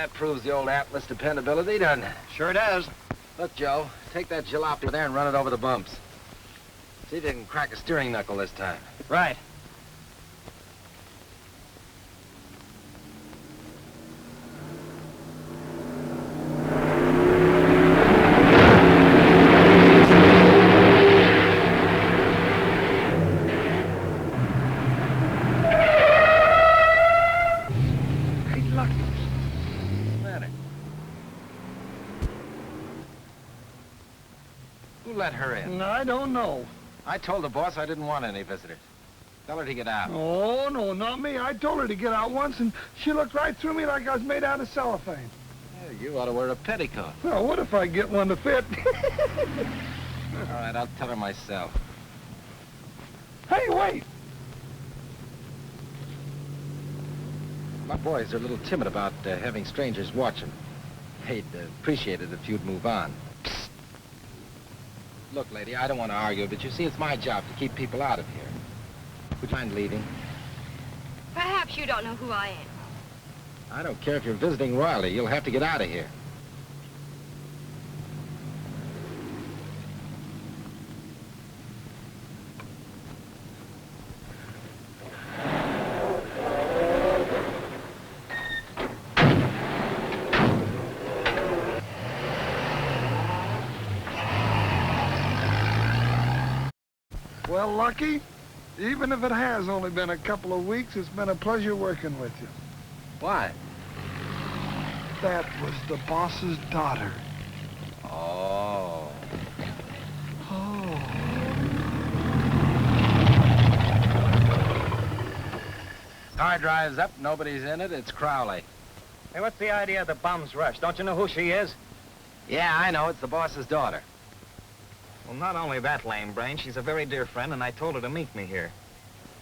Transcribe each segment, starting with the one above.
that proves the old Atlas dependability, doesn't it? Sure does. Look, Joe, take that jalopy there and run it over the bumps. See if you can crack a steering knuckle this time. Right. Who let her in? I don't know. I told the boss I didn't want any visitors. Tell her to get out. Oh, no, not me. I told her to get out once, and she looked right through me like I was made out of cellophane. Yeah, you ought to wear a petticoat. Well, what if I get one to fit? All right, I'll tell her myself. Hey, wait! My boys are a little timid about having strangers watch them. They'd appreciate it if you'd move on. Psst. Look, lady, I don't want to argue, but you see, it's my job to keep people out of here. Would you mind leaving? Perhaps you don't know who I am. I don't care if you're visiting royalty. You'll have to get out of here. Well, Lucky, even if it has only been a couple of weeks, it's been a pleasure working with you. Why? That was the boss's daughter. Oh. Oh. Car drives up, nobody's in it, it's Crowley. Hey, what's the idea of the bum's rush? Don't you know who she is? Yeah, I know, it's the boss's daughter. Well, not only that, lame brain, she's a very dear friend, and I told her to meet me here.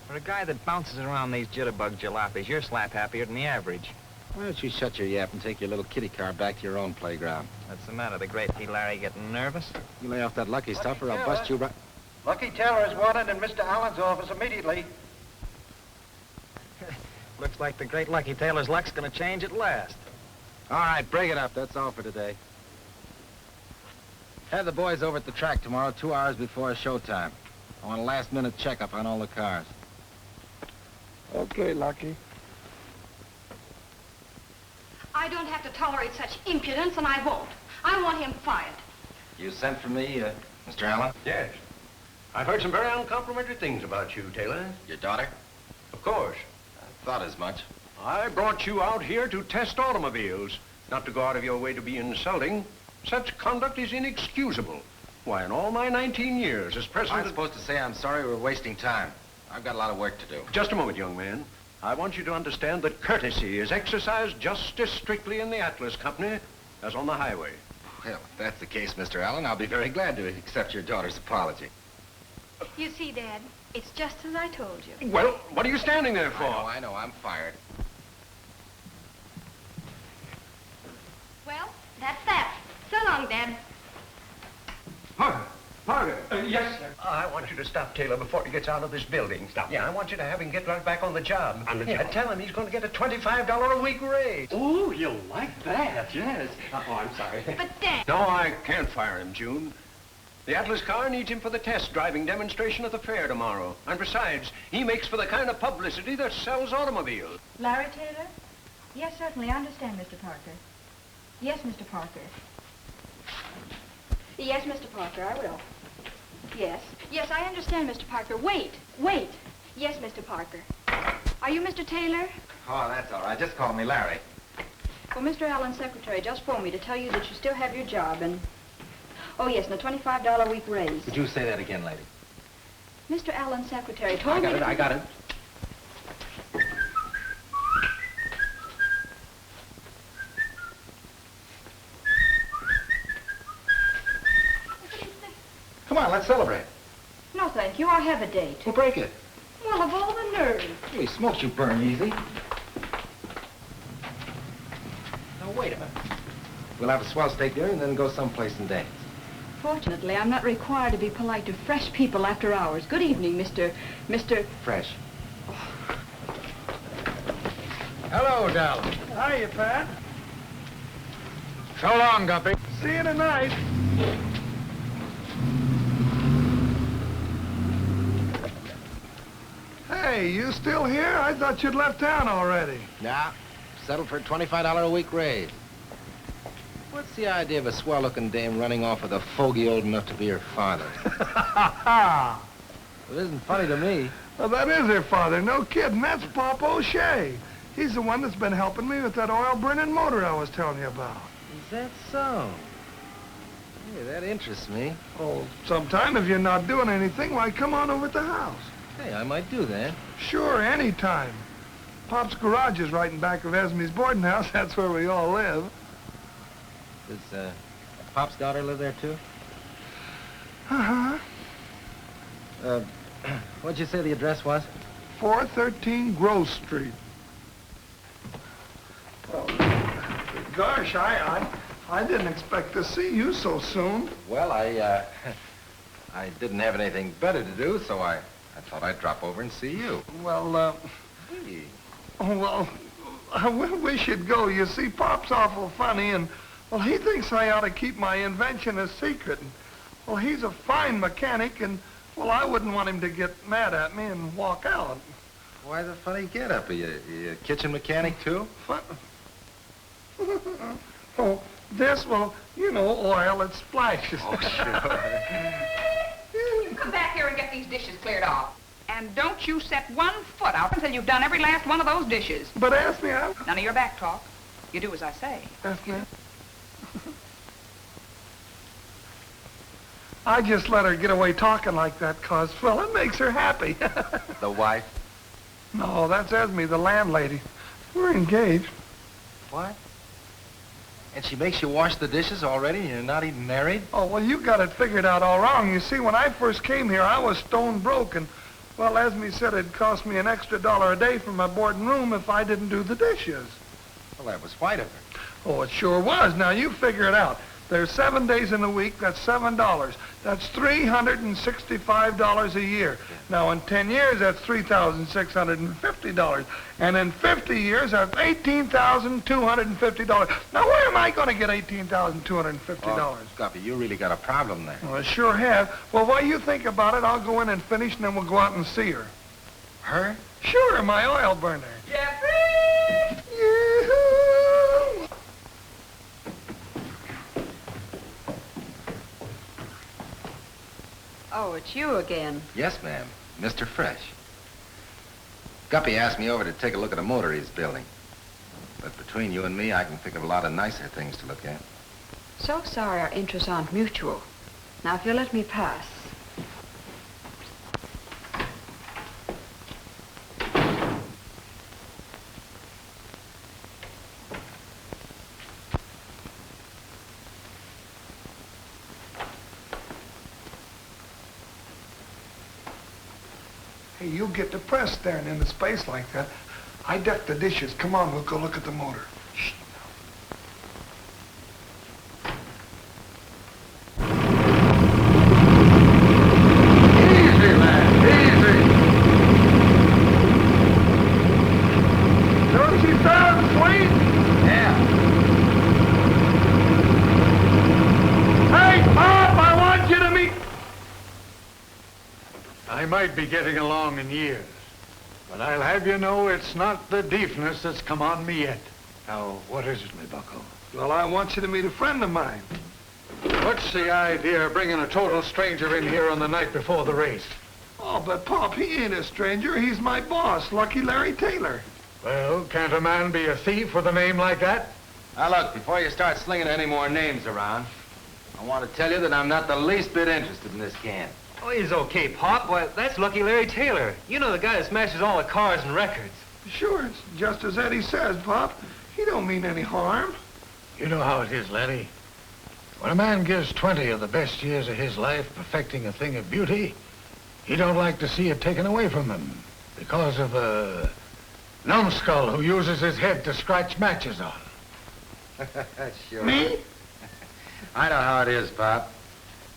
For a guy that bounces around these jitterbug jalopies, you're slap happier than the average. Why don't you shut your yap and take your little kitty car back to your own playground? What's the matter, the great P. Larry getting nervous? You lay off that Lucky stuff or I'll bust you right... Lucky Taylor is wanted in Mr. Allen's office immediately. Looks like the great Lucky Taylor's luck's gonna change at last. All right, break it up. That's all for today. Have the boys over at the track tomorrow, 2 hours before showtime. I want a last-minute checkup on all the cars. Okay, Lucky. I don't have to tolerate such impudence, and I won't. I want him fired. You sent for me, Mr. Allen? Yes. I've heard some very uncomplimentary things about you, Taylor. Your daughter? Of course. I thought as much. I brought you out here to test automobiles, not to go out of your way to be insulting. Such conduct is inexcusable. Why, in all my 19 years as president... I'm supposed to say I'm sorry we're wasting time. I've got a lot of work to do. Just a moment, young man. I want you to understand that courtesy is exercised just as strictly in the Atlas Company as on the highway. Well, if that's the case, Mr. Allen, I'll be very glad to accept your daughter's apology. You see, Dad, it's just as I told you. Well, what are you standing there for? I know, I'm fired. Well, that's that. So long, Dad. Parker! Parker! Yes, sir. I want you to stop Taylor before he gets out of this building. Stop. Yeah, I want you to have him get right back on the job. On the job? Tell him he's going to get a $25 a week raise. Oh, you'll like that, yes. Oh, I'm sorry. But, Dad... No, I can't fire him, June. The Atlas car needs him for the test driving demonstration at the fair tomorrow. And besides, he makes for the kind of publicity that sells automobiles. Larry Taylor? Yes, certainly. I understand, Mr. Parker. Yes, Mr. Parker. Yes, Mr. Parker, I will. Yes. Yes, I understand, Mr. Parker. Wait. Yes, Mr. Parker. Are you Mr. Taylor? Oh, that's all right. Just call me Larry. Well, Mr. Allen's secretary just phoned me to tell you that you still have your job and... Oh, yes, and a $25 a week raise. Would you say that again, lady? Mr. Allen's secretary told me... I got it. Come on, let's celebrate. No, thank you. I have a date. Well, break it. Well, of all the nerve. Holy smokes, you burn easy. Now, wait a minute. We'll have a swell steak dinner and then go someplace and dance. Fortunately, I'm not required to be polite to fresh people after hours. Good evening, Mr. Fresh. Hello, Dal. Hiya, Pat. So long, Guppy. See you tonight. Hey, you still here? I thought you'd left town already. Nah, settled for a $25 a week raise. What's the idea of a swell-looking dame running off with a fogey old enough to be her father? It isn't funny to me. Well, that is her father. No kidding. That's Pop O'Shea. He's the one that's been helping me with that oil-burning motor I was telling you about. Is that so? Hey, that interests me. Oh, sometime if you're not doing anything, why, come on over to the house. Hey, I might do that. Sure, anytime. Pop's garage is right in back of Esme's boarding house. That's where we all live. Does, Pop's daughter live there, too? Uh-huh. What'd you say the address was? 413 Grove Street. Well, gosh, I didn't expect to see you so soon. Well, I didn't have anything better to do, so I thought I'd drop over and see you. Well, Hey. well, we should go. You see, Pop's awful funny, and, well, he thinks I ought to keep my invention a secret. And, well, he's a fine mechanic, and, well, I wouldn't want him to get mad at me and walk out. Why the funny get-up? Are you a kitchen mechanic, too? Fun. Oh, this, well, you know, oil, it splashes. Oh, sure. Come back here and get these dishes cleared off. And don't you set 1 foot out until you've done every last one of those dishes. But ask me, None of your back talk. You do as I say. Ask me. I just let her get away talking like that, 'cause, well, it makes her happy. The wife? No, that's Esme, the landlady. We're engaged. What? And she makes you wash the dishes already and you're not even married? Oh, well, you got it figured out all wrong. You see, when I first came here, I was stone broke, and, well, Esme said it'd cost me an extra $1 a day for my board and room if I didn't do the dishes. Well, that was white of her. Oh, it sure was. Now, you figure it out. There's 7 days in the week. That's $7. That's $365 a year. Now, in 10 years, that's $3,650. And in 50 years, that's $18,250. Now, where am I going to get $18,250? Oh, Guppy, you really got a problem there. Well, I sure have. Well, while you think about it, I'll go in and finish, and then we'll go out and see her. Her? Sure, my oil burner. Jeffrey! Yoo-hoo! Oh, it's you again. Yes, ma'am. Mr. Fresh. Guppy asked me over to take a look at a motor he's building. But between you and me, I can think of a lot of nicer things to look at. So sorry our interests aren't mutual. Now, if you'll let me pass. Hey, you'll get depressed staring into space like that. I decked the dishes. Come on, we'll go look at the motor. Shh. Easy, lad, easy. Don't she sound sweet? Yeah. Hey, Pop, I want you to meet... I might be getting along in years, but I'll have you know it's not the deafness that's come on me yet. Now, what is it, me bucko? Well, I want you to meet a friend of mine. What's the idea of bringing a total stranger in here on the night before the race? Oh, but Pop, he ain't a stranger. He's my boss, Lucky Larry Taylor. Well, can't a man be a thief with a name like that? Now, look, before you start slinging any more names around, I want to tell you that I'm not the least bit interested in this can. Oh, he's okay, Pop. Why, that's Lucky Larry Taylor. You know, the guy that smashes all the cars and records. Sure, it's just as Eddie says, Pop. He don't mean any harm. You know how it is, laddie. When a man gives 20 of the best years of his life perfecting a thing of beauty, he don't like to see it taken away from him because of a numbskull who uses his head to scratch matches on. Sure. Me? I know how it is, Pop.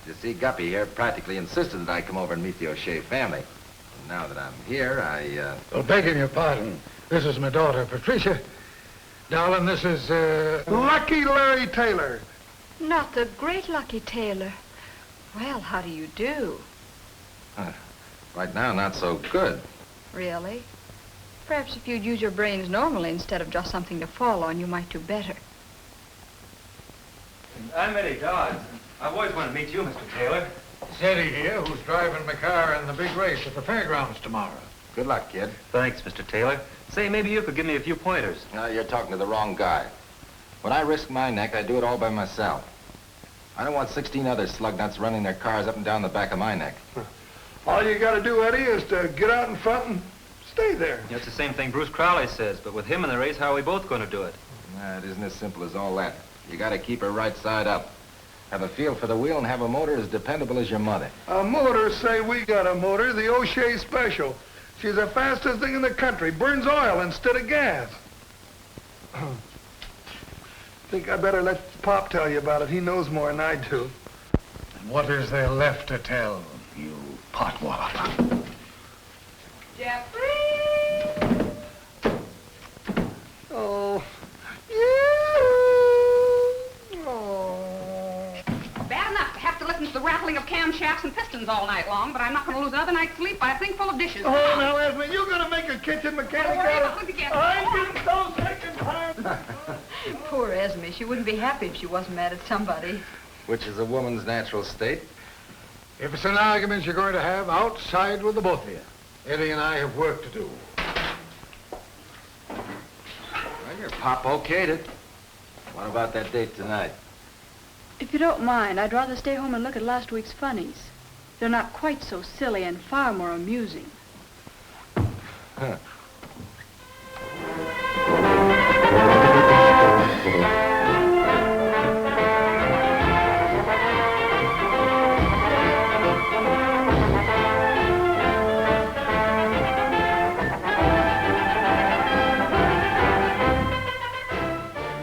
You see, Guppy here practically insisted that I come over and meet the O'Shea family. And now that I'm here, Well, begging your pardon, this is my daughter, Patricia. Darling, this is, Lucky Larry Taylor. Not the great Lucky Taylor. Well, how do you do? Right now, not so good. Really? Perhaps if you'd use your brains normally instead of just something to fall on, you might do better. I'm Eddie Dodds. I've always wanted to meet you, Mr. Taylor. It's Eddie here, who's driving my car in the big race at the fairgrounds tomorrow. Good luck, kid. Thanks, Mr. Taylor. Say, maybe you could give me a few pointers. No, you're talking to the wrong guy. When I risk my neck, I do it all by myself. I don't want 16 other slug nuts running their cars up and down the back of my neck. All you got to do, Eddie, is to get out in front and stay there. Yeah, it's the same thing Bruce Crowley says, but with him in the race, how are we both going to do it? Nah, it isn't as simple as all that. You got to keep her right side up. Have a feel for the wheel and have a motor as dependable as your mother. A motor, say we got a motor, the O'Shea Special. She's the fastest thing in the country. Burns oil instead of gas. Think I better let Pop tell you about it. He knows more than I do. And what is there left to tell, you potwallop? Jeffrey! Oh. Bad enough to have to listen to the rattling of camshafts and pistons all night long, but I'm not going to lose another night's sleep by a thing full of dishes. Oh, now, Esme, you gonna make a kitchen mechanic out of it? I'm getting so sick and tired. Poor Esme. She wouldn't be happy if she wasn't mad at somebody. Which is a woman's natural state. If it's an argument you're going to have, outside with the both of you. Eddie and I have work to do. Well, your Pop okayed it. What about that date tonight? If you don't mind, I'd rather stay home and look at last week's funnies. They're not quite so silly and far more amusing. Huh.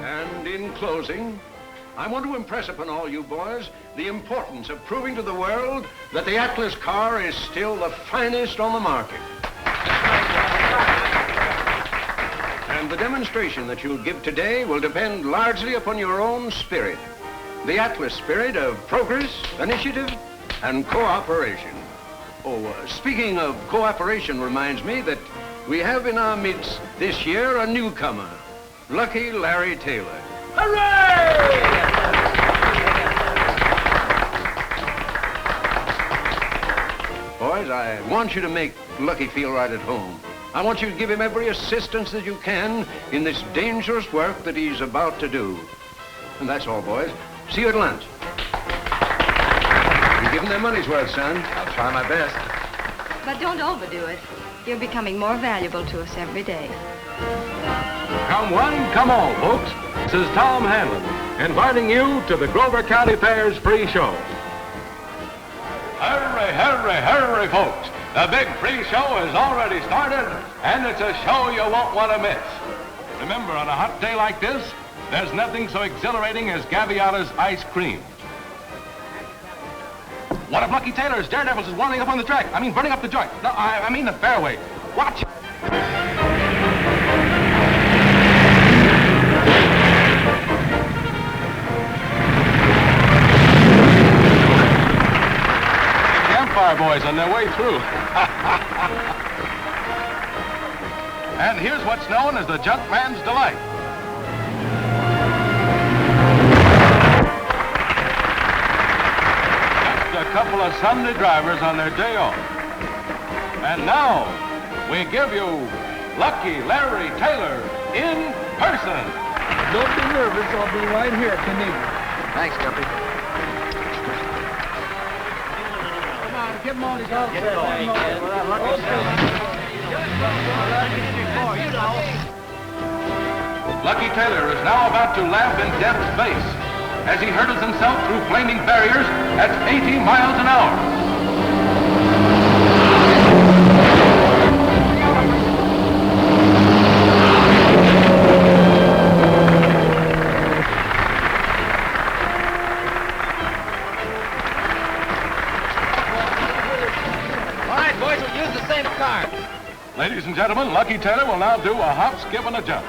And in closing, I want to impress upon all you boys the importance of proving to the world that the Atlas car is still the finest on the market. And the demonstration that you'll give today will depend largely upon your own spirit. The Atlas spirit of progress, initiative, and cooperation. Oh, speaking of cooperation reminds me that we have in our midst this year a newcomer, Lucky Larry Taylor. Hooray! Boys, I want you to make Lucky feel right at home. I want you to give him every assistance that you can in this dangerous work that he's about to do. And that's all, boys. See you at lunch. You give them their money's worth, son. I'll try my best. But don't overdo it. You're becoming more valuable to us every day. Come one, come all, folks. This is Tom Hanlon, inviting you to the Grover County Fair's free show. Hurry, hurry, hurry, folks. The big free show has already started, and it's a show you won't want to miss. Remember, on a hot day like this, there's nothing so exhilarating as Gaviala's ice cream. One of Lucky Taylor's daredevils is winding up on the track. I mean, burning up the joint. No, I mean the fairway. Watch. Campfire boys on their way through. And here's what's known as the Junkman's Delight. Just a couple of Sunday drivers on their day off. And now, we give you Lucky Larry Taylor in person. Don't be nervous. I'll be right here if you need me. Thanks, Guppy. Come on, get him on his off. Get going, kid. Lucky Taylor is now about to laugh in death's face as he hurdles himself through flaming barriers at 80 miles an hour. All right, boys, we'll use the same car. Ladies and gentlemen, Lucky Taylor will now do a hop, skip, and a jump.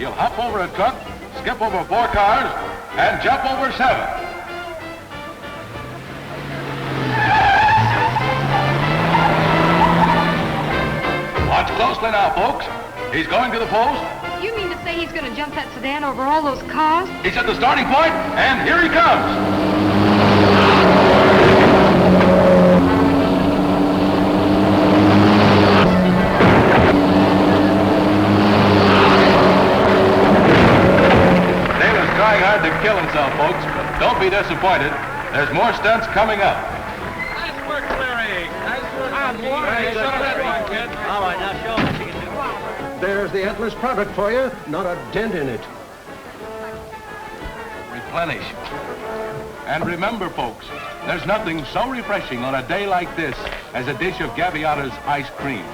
he'll hop over a truck, skip over 4 cars, and jump over 7. Watch closely now, folks. He's going to the post. You mean to say he's going to jump that sedan over all those cars? He's at the starting point, and here he comes. Taylor's trying hard to kill himself, folks, but don't be disappointed. There's more stunts coming up. Nice work, Larry. Nice work. All right, now show him what you can do. There's the Atlas product for you. Not a dent in it. Replenish. And remember, folks, there's nothing so refreshing on a day like this as a dish of Gaviotto's ice cream.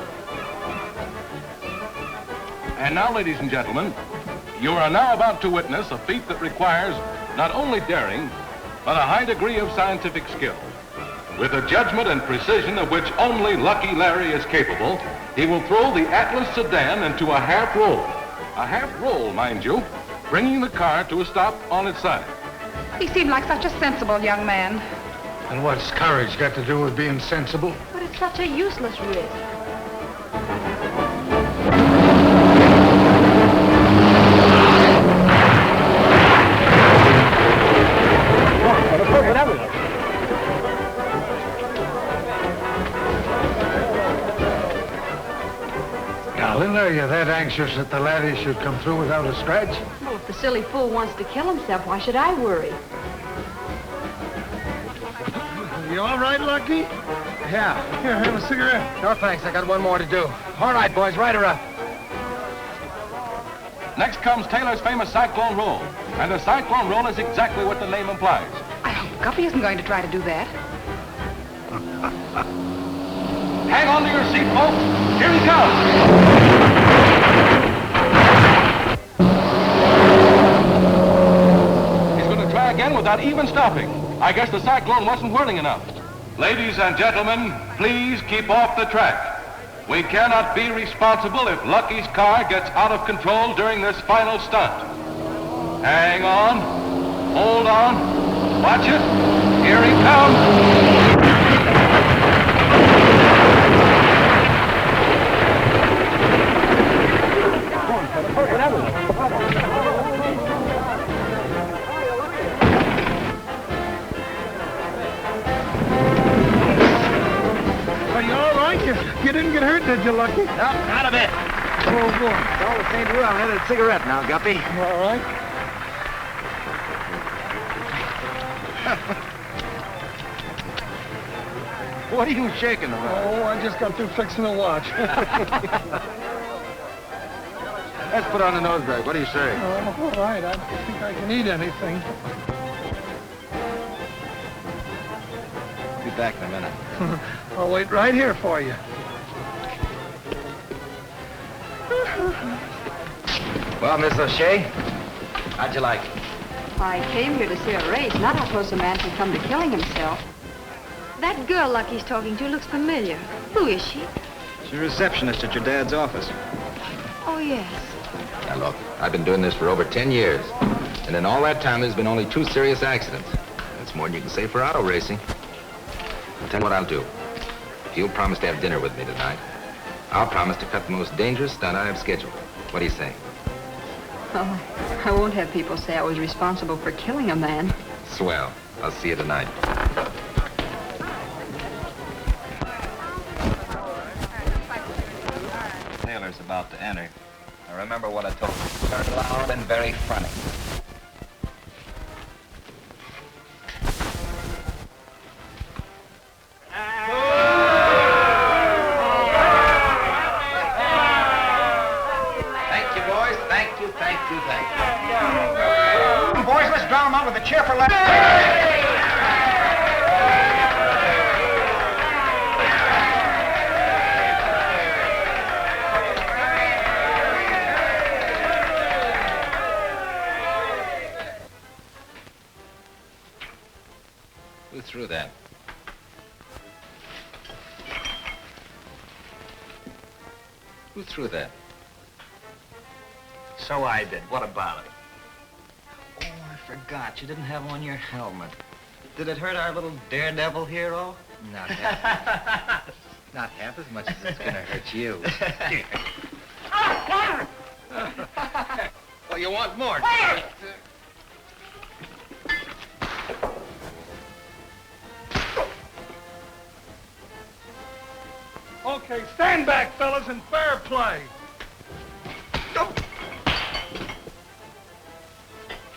And now, ladies and gentlemen, you are now about to witness a feat that requires not only daring, but a high degree of scientific skill. With a judgment and precision of which only Lucky Larry is capable, he will throw the Atlas sedan into a half roll. A half roll, mind you, bringing the car to a stop on its side. He seemed like such a sensible young man. And what's courage got to do with being sensible? But it's such a useless risk. Darling, are you that anxious that the laddie should come through without a scratch? Well, if the silly fool wants to kill himself, why should I worry? You all right, Lucky? Yeah. Here, have a cigarette. No, thanks. I got one more to do. All right, boys, right her up. Next comes Taylor's famous cyclone roll. And a cyclone roll is exactly what the name implies. I hope Guppy isn't going to try to do that. Hang on to your seat, folks. Here he comes. He's going to try again without even stopping. I guess the cyclone wasn't whirling enough. Ladies and gentlemen, please keep off the track. We cannot be responsible if Lucky's car gets out of control during this final stunt. Hang on. Hold on. Watch it. Here he comes. Are you all right? You didn't get hurt, did you, Lucky? No, not a bit. Oh, boy. It's all the same to you. I'll have a cigarette now, Guppy. All right. What are you shaking about? Oh, I just got through fixing the watch. Let's put on the nose drag. What do you say? Oh, all right. I don't think I can eat anything. Be back in a minute. I'll wait right here for you. Well, Miss O'Shea, how'd you like it? I came here to see a race, not how close a man can come to killing himself. That girl Lucky's talking to looks familiar. Who is she? She's a receptionist at your dad's office. Oh, yes. Now, look, I've been doing this for over 10 years. And in all that time, there's been only 2 serious accidents. That's more than you can say for auto racing. I'll tell you what I'll do. If you'll promise to have dinner with me tonight, I'll promise to cut the most dangerous stunt I have scheduled. What do you say? Oh, I won't have people say I was responsible for killing a man. Swell. I'll see you tonight. Taylor's about to enter. Now remember what I told you. Very loud and very funny. Thank you, boys. Thank you, thank you, thank you. Boys, let's drown them out with a cheerful laugh. Who threw that? Who threw that? So I did. What about it? Oh, I forgot. You didn't have on your helmet. Did it hurt our little daredevil hero? Not half. Not half as much as it's gonna hurt you. Well, you want more? Okay, stand back, fellas, and fair play.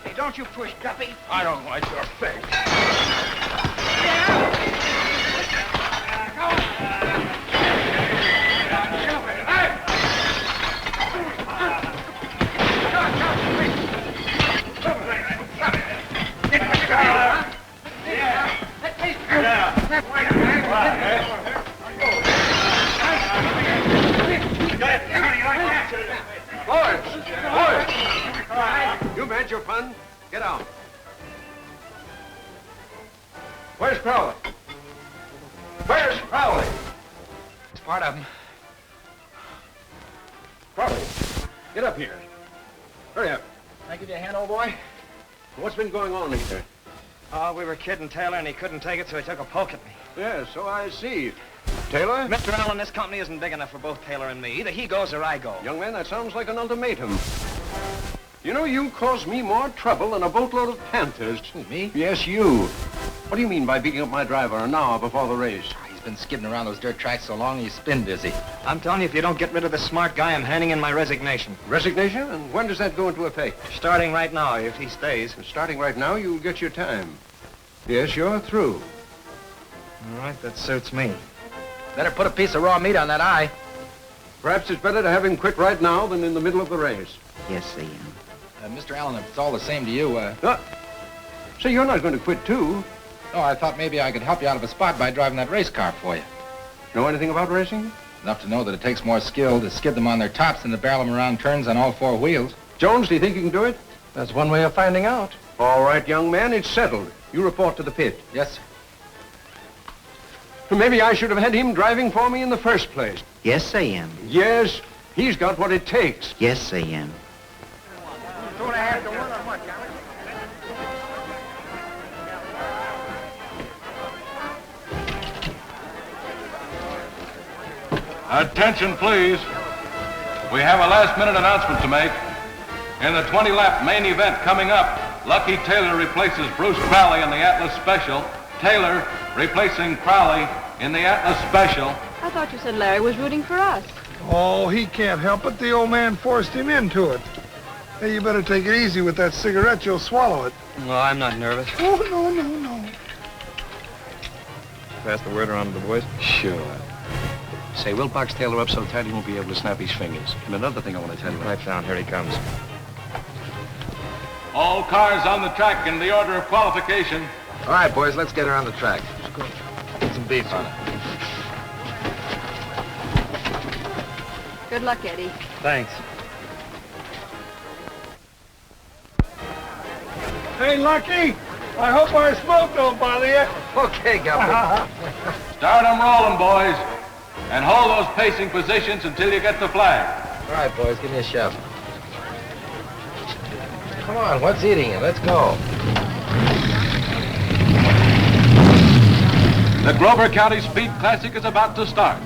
Hey, don't you push, Guppy. I don't like your face. You've had your fun. Get out. Where's Crowley? Where's Crowley? It's part of him. Crowley, get up here. Hurry up. Can I give you a hand, old boy? What's been going on here? Oh, we were kidding Taylor, and he couldn't take it, so he took a poke at me. Yes, so I see. Taylor? Mr. Allen, this company isn't big enough for both Taylor and me. Either he goes or I go. Young man, that sounds like an ultimatum. You know, you cause me more trouble than a boatload of panthers. Who, me? Yes, you. What do you mean by beating up my driver an hour before the race? He's been skidding around those dirt tracks so long, he's spin dizzy. I'm telling you, if you don't get rid of this smart guy, I'm handing in my resignation. Resignation? And when does that go into effect? Starting right now, if he stays. Starting right now, you'll get your time. Yes, you're through. All right, that suits me. Better put a piece of raw meat on that eye. Perhaps it's better to have him quit right now than in the middle of the race. Yes, I am. Mr. Allen, if it's all the same to you, So you're not going to quit, too? No, I thought maybe I could help you out of a spot by driving that race car for you. Know anything about racing? Enough to know that it takes more skill to skid them on their tops than to barrel them around turns on all four wheels. Jones, do you think you can do it? That's one way of finding out. All right, young man, it's settled. You report to the pit. Yes, sir. Maybe I should have had him driving for me in the first place. Yes, I am. Yes, he's got what it takes. Yes, I am. 2.5 to 1 on what, Johnny? Attention, please. We have a last-minute announcement to make. In the 20-lap main event coming up, Lucky Taylor replaces Bruce Crowley in the Atlas Special. Taylor replacing Crowley in the Atlas Special. I thought you said Larry was rooting for us. Oh, he can't help it. The old man forced him into it. Hey, you better take it easy with that cigarette. You'll swallow it. No, I'm not nervous. Oh, no. Pass the word around to the boys. Sure. Say, we'll box Taylor up so tight he won't be able to snap his fingers. And another thing I want to tell you. Right down. Here he comes. All cars on the track in the order of qualification. All right, boys, let's get her on the track. Let's go. Put some beef on it. Good luck, Eddie. Thanks. Hey, Lucky, I hope our smoke don't bother you. Okay, Guppy. Start 'em rolling, boys. And hold those pacing positions until you get the flag. All right, boys, give me a shove. Come on, what's eating you? Let's go. The Grover County Speed Classic is about to start.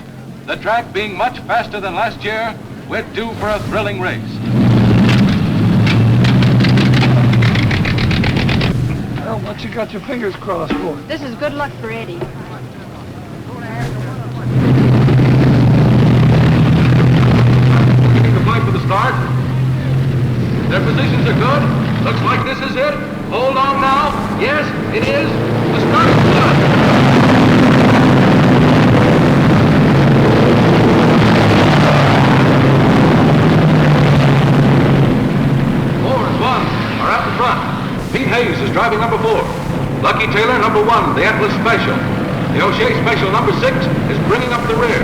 The track being much faster than last year, we're due for a thrilling race. Well, what you got your fingers crossed for? This is good luck for Eddie. The flag for the start. Their positions are good. Looks like this is it. Hold on now. Yes, it is. The start is good. Pete Hayes is driving number 4. Lucky Taylor, number 1, the Atlas Special. The O'Shea Special, number 6, is bringing up the rear.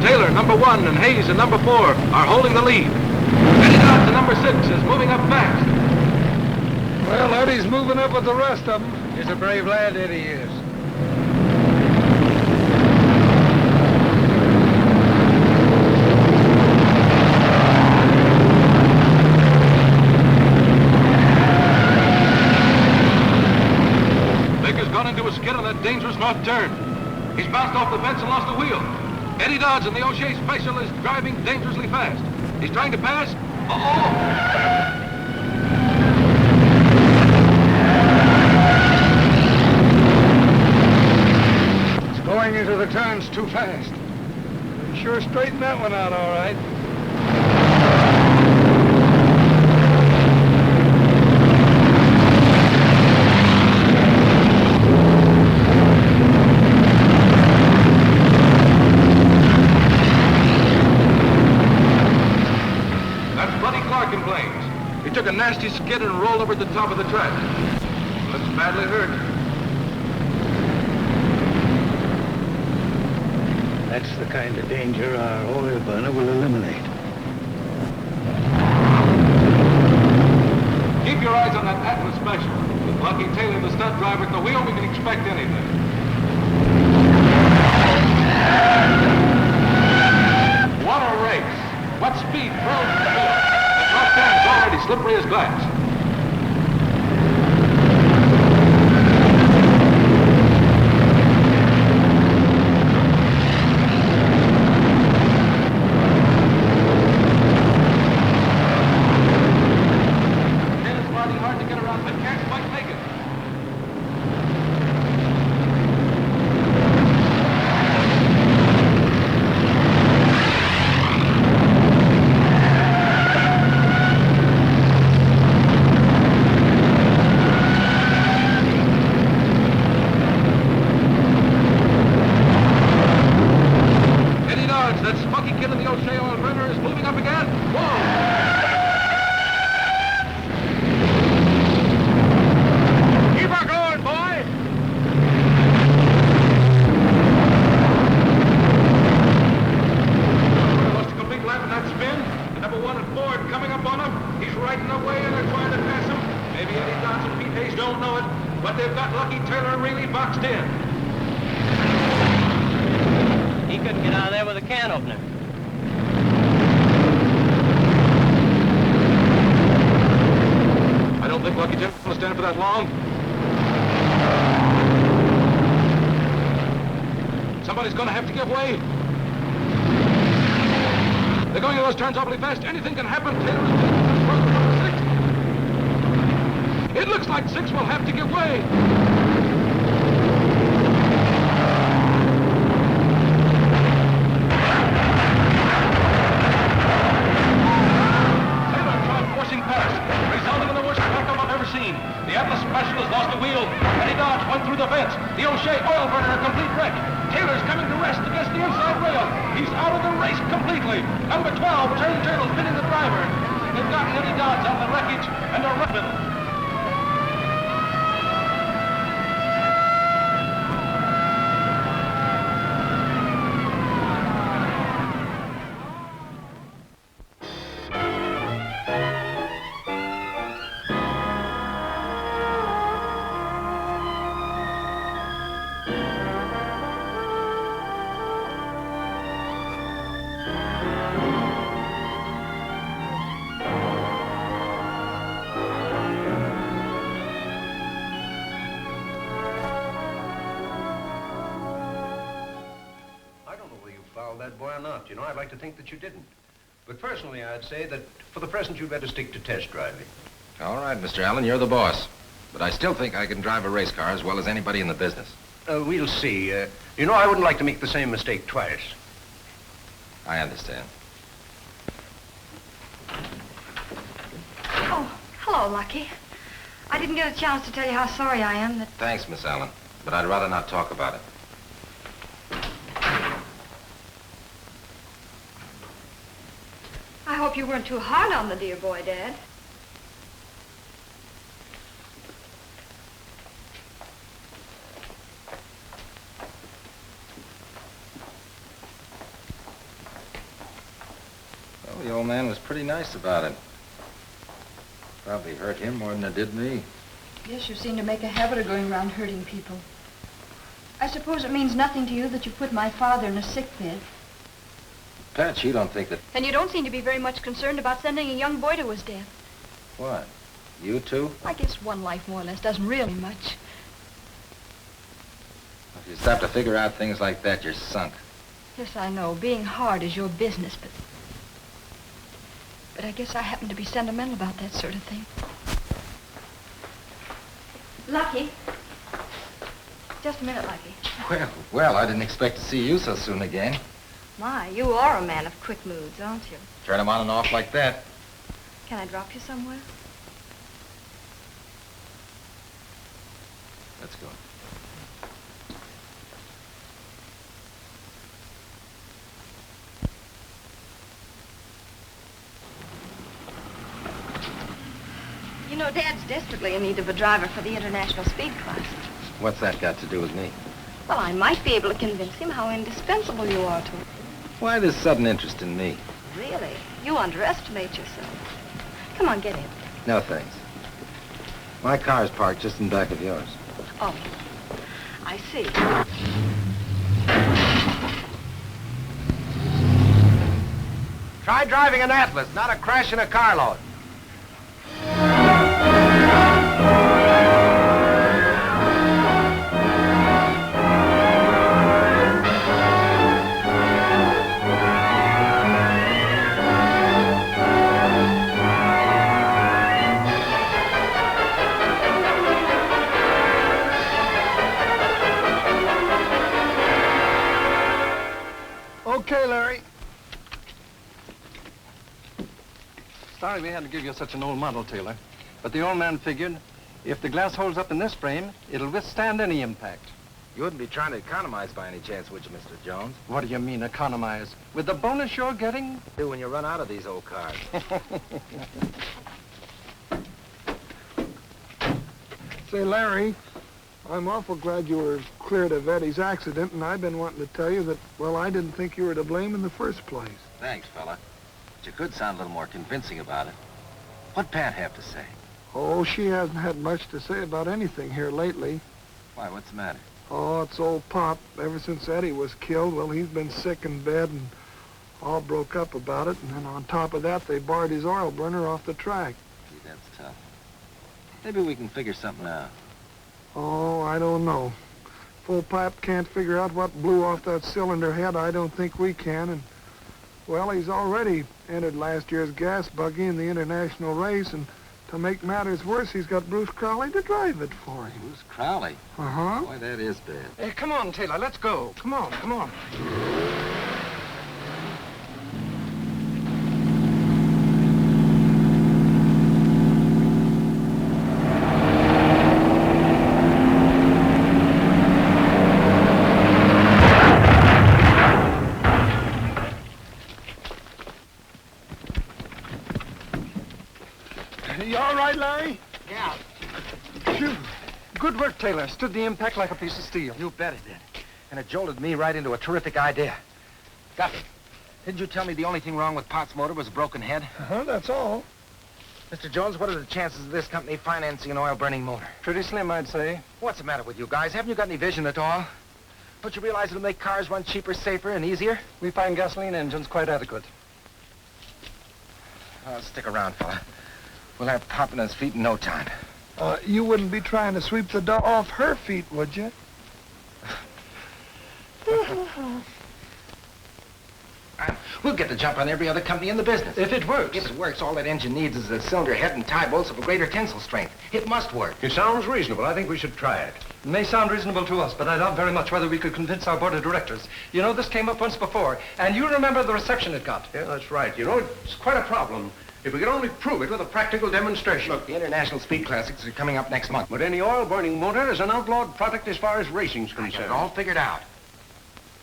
Taylor, number 1, and Hayes in number 4 are holding the lead. Heading out to number 6 is moving up fast. Well, Eddie's moving up with the rest of them. He's a brave lad, Eddie is. Baker's gone into a skid on that dangerous north turn. He's bounced off the fence and lost the wheel. Eddie Dodds and the O'Shea Special is driving dangerously fast. He's trying to pass. Uh-oh! Going into the turns too fast. You sure straightened that one out all right. That's Buddy Clark in Plains. He took a nasty skid and rolled over at the top of the track. Looks badly hurt. That's the kind of danger our oil burner will eliminate. Keep your eyes on that Atlas Special. With Lucky Taylor, the stunt driver at the wheel, we can expect anything. What a race! What speed thrills the field. The top stand's already slippery as glass. Somebody's going to have to give way. They're going to those turns awfully fast. Anything can happen. Taylor is 6. It looks like 6 will have to give way. Taylor tried forcing past, resulting in the worst backup I've ever seen. The Atlas Special has lost the wheel. Eddie Dodge went through the fence. The O'Shea oil burner, a complete wreck. Taylor's coming to rest against the inside rail. He's out of the race completely. Number 12, Turn Turtle, spinning the driver. They've gotten Eddie Dodds out of the wreckage and are running. That boy or not. You know, I'd like to think that you didn't. But personally, I'd say that for the present, you'd better stick to test driving. All right, Mr. Allen, you're the boss. But I still think I can drive a race car as well as anybody in the business. We'll see. You know, I wouldn't like to make the same mistake twice. I understand. Oh, hello, Lucky. I didn't get a chance to tell you how sorry I am that... Thanks, Miss Allen. But I'd rather not talk about it. I hope you weren't too hard on the dear boy, Dad. Well, the old man was pretty nice about it. Probably hurt him more than it did me. Yes, you seem to make a habit of going around hurting people. I suppose it means nothing to you that you put my father in a sick bed. Pat, you don't think that... And you don't seem to be very much concerned about sending a young boy to his death. What? You too? I guess one life more or less doesn't really much. If you stop to figure out things like that, you're sunk. Yes, I know. Being hard is your business, but I guess I happen to be sentimental about that sort of thing. Lucky. Just a minute, Lucky. Well, I didn't expect to see you so soon again. My, you are a man of quick moods, aren't you? Turn them on and off like that. Can I drop you somewhere? Let's go. You know, Dad's desperately in need of a driver for the international speed class. What's that got to do with me? Well, I might be able to convince him how indispensable you are to him. Why this sudden interest in me? Really? You underestimate yourself. Come on, get in. No, thanks. My car's parked just in back of yours. Oh, I see. Try driving an Atlas, not a crash in a carload. Okay, Larry. Sorry we had to give you such an old model, Taylor. But the old man figured if the glass holds up in this frame, it'll withstand any impact. You wouldn't be trying to economize by any chance, would you, Mr. Jones? What do you mean, economize? With the bonus you're getting? Do when you run out of these old cars. Say, Larry, I'm awful glad you were cleared of Eddie's accident, and I've been wanting to tell you that, well, I didn't think you were to blame in the first place. Thanks, fella. But you could sound a little more convincing about it. What'd Pat have to say? Oh, she hasn't had much to say about anything here lately. Why, what's the matter? Oh, it's old Pop. Ever since Eddie was killed, well, he's been sick in bed and all broke up about it. And then on top of that, they barred his oil burner off the track. Gee, that's tough. Maybe we can figure something out. Oh, I don't know. If old Pop can't figure out what blew off that cylinder head, I don't think we can. And, well, he's already entered last year's gas buggy in the international race, and to make matters worse, he's got Bruce Crowley to drive it for him. Bruce Crowley? Uh-huh. Boy, that is bad. Hey, come on, Taylor, let's go. Come on, come on. You all right, Larry? Yeah. Phew. Good work, Taylor. Stood the impact like a piece of steel. You bet it did. And it jolted me right into a terrific idea. Guffey, didn't you tell me the only thing wrong with Pot's motor was a broken head? Uh-huh, that's all. Mr. Jones, what are the chances of this company financing an oil-burning motor? Pretty slim, I'd say. What's the matter with you guys? Haven't you got any vision at all? Don't you realize it'll make cars run cheaper, safer, and easier? We find gasoline engines quite adequate. Stick around, fella. We'll have Pop on his feet in no time. You wouldn't be trying to sweep the dust off her feet, would you? We'll get the jump on every other company in the business. If it works. If it works, all that engine needs is a cylinder head and tie bolts of a greater tensile strength. It must work. It sounds reasonable. I think we should try it. It may sound reasonable to us, but I doubt very much whether we could convince our board of directors. You know, this came up once before, and you remember the reception it got. Yeah, that's right. You know, it's quite a problem. If we could only prove it with a practical demonstration. Look, the International Speed Classics are coming up next month. But any oil-burning motor is an outlawed product as far as racing's I got concerned. it all figured out.